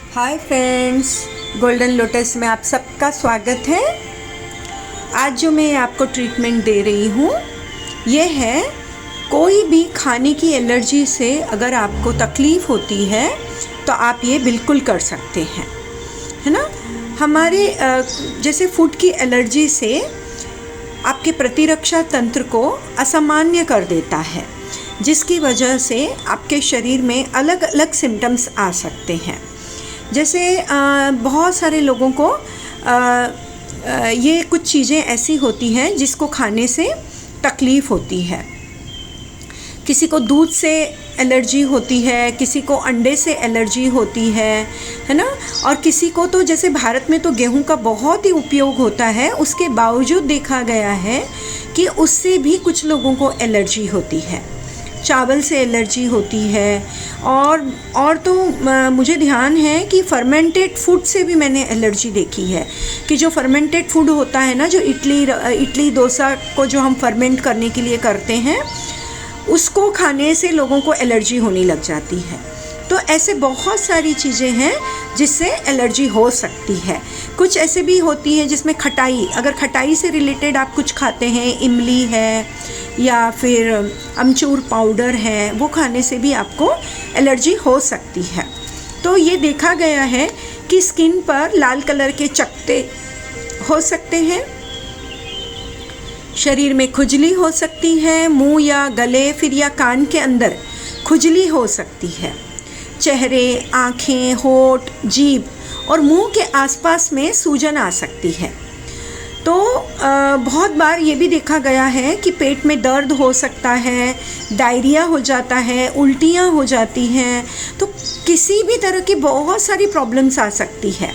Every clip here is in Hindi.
हाय फ्रेंड्स, गोल्डन लोटस में आप सबका स्वागत है। आज जो मैं आपको ट्रीटमेंट दे रही हूँ ये है, कोई भी खाने की एलर्जी से अगर आपको तकलीफ़ होती है तो आप ये बिल्कुल कर सकते हैं, है ना। हमारे जैसे फूड की एलर्जी से आपके प्रतिरक्षा तंत्र को असामान्य कर देता है, जिसकी वजह से आपके शरीर में अलग अलग सिम्टम्स आ सकते हैं। जैसे बहुत सारे लोगों को ये कुछ चीज़ें ऐसी होती हैं जिसको खाने से तकलीफ़ होती है। किसी को दूध से एलर्जी होती है, किसी को अंडे से एलर्जी होती है ना। और किसी को तो जैसे भारत में तो गेहूं का बहुत ही उपयोग होता है, उसके बावजूद देखा गया है कि उससे भी कुछ लोगों को एलर्जी होती है। चावल से एलर्जी होती है और तो मुझे ध्यान है कि फर्मेंटेड फूड से भी मैंने एलर्जी देखी है कि जो फर्मेंटेड फूड होता है ना, जो इडली डोसा को जो हम फर्मेंट करने के लिए करते हैं, उसको खाने से लोगों को एलर्जी होने लग जाती है। तो ऐसे बहुत सारी चीज़ें हैं जिससे एलर्जी हो सकती है। कुछ ऐसे भी होती है जिसमें खटाई, अगर खटाई से रिलेटेड आप कुछ खाते हैं, इमली है या फिर अमचूर पाउडर है, वो खाने से भी आपको एलर्जी हो सकती है। तो ये देखा गया है कि स्किन पर लाल कलर के चकत्ते हो सकते हैं, शरीर में खुजली हो सकती है, मुंह या गले फिर या कान के अंदर खुजली हो सकती है, चेहरे, आँखें, होंठ, जीभ और मुंह के आसपास में सूजन आ सकती है। तो बहुत बार ये भी देखा गया है कि पेट में दर्द हो सकता है, डायरिया हो जाता है, उल्टियाँ हो जाती हैं। तो किसी भी तरह की बहुत सारी प्रॉब्लम्स आ सकती है।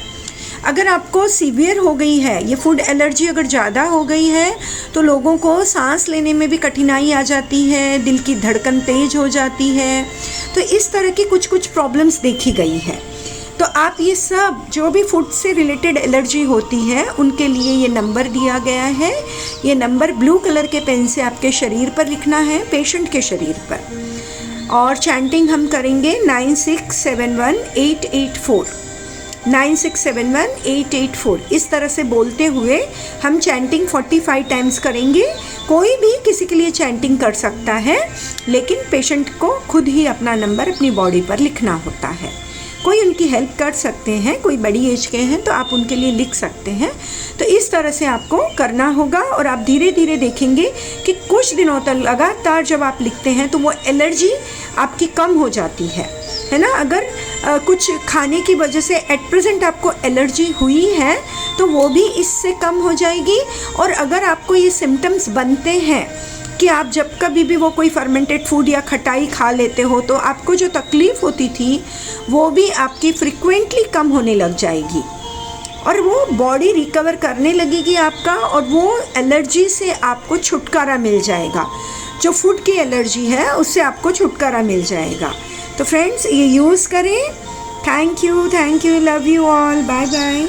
अगर आपको सीवियर हो गई है, ये फूड एलर्जी अगर ज़्यादा हो गई है, तो लोगों को सांस लेने में भी कठिनाई आ जाती है, दिल की धड़कन तेज़ हो जाती है। तो इस तरह की कुछ प्रॉब्लम्स देखी गई है। तो आप ये सब जो भी फूड से रिलेटेड एलर्जी होती है, उनके लिए ये नंबर दिया गया है। ये नंबर ब्लू कलर के पेन से आपके शरीर पर लिखना है, पेशेंट के शरीर पर। और चैंटिंग हम करेंगे 9671-884 9671-884। इस तरह से बोलते हुए हम चैंटिंग 45 टाइम्स करेंगे। कोई भी किसी के लिए चैंटिंग कर सकता है, लेकिन पेशेंट को खुद ही अपना नंबर अपनी बॉडी पर लिखना होता है। कोई उनकी हेल्प कर सकते हैं, कोई बड़ी एज के हैं तो आप उनके लिए लिख सकते हैं। तो इस तरह से आपको करना होगा और आप धीरे धीरे देखेंगे कि कुछ दिनों तक लगातार जब आप लिखते हैं तो वो एलर्जी आपकी कम हो जाती है ना। अगर कुछ खाने की वजह से एट प्रेजेंट आपको एलर्जी हुई है तो वो भी इससे कम हो जाएगी। और अगर आपको ये सिम्टम्स बनते हैं कि आप जब कभी भी वो कोई फर्मेंटेड फूड या खटाई खा लेते हो तो आपको जो तकलीफ़ होती थी वो भी आपकी फ्रिक्वेंटली कम होने लग जाएगी और वो बॉडी रिकवर करने लगेगी आपका, और वो एलर्जी से आपको छुटकारा मिल जाएगा। जो फूड की एलर्जी है उससे आपको छुटकारा मिल जाएगा। तो फ्रेंड्स, ये यूज़ करें। Thank you, love you all, bye bye.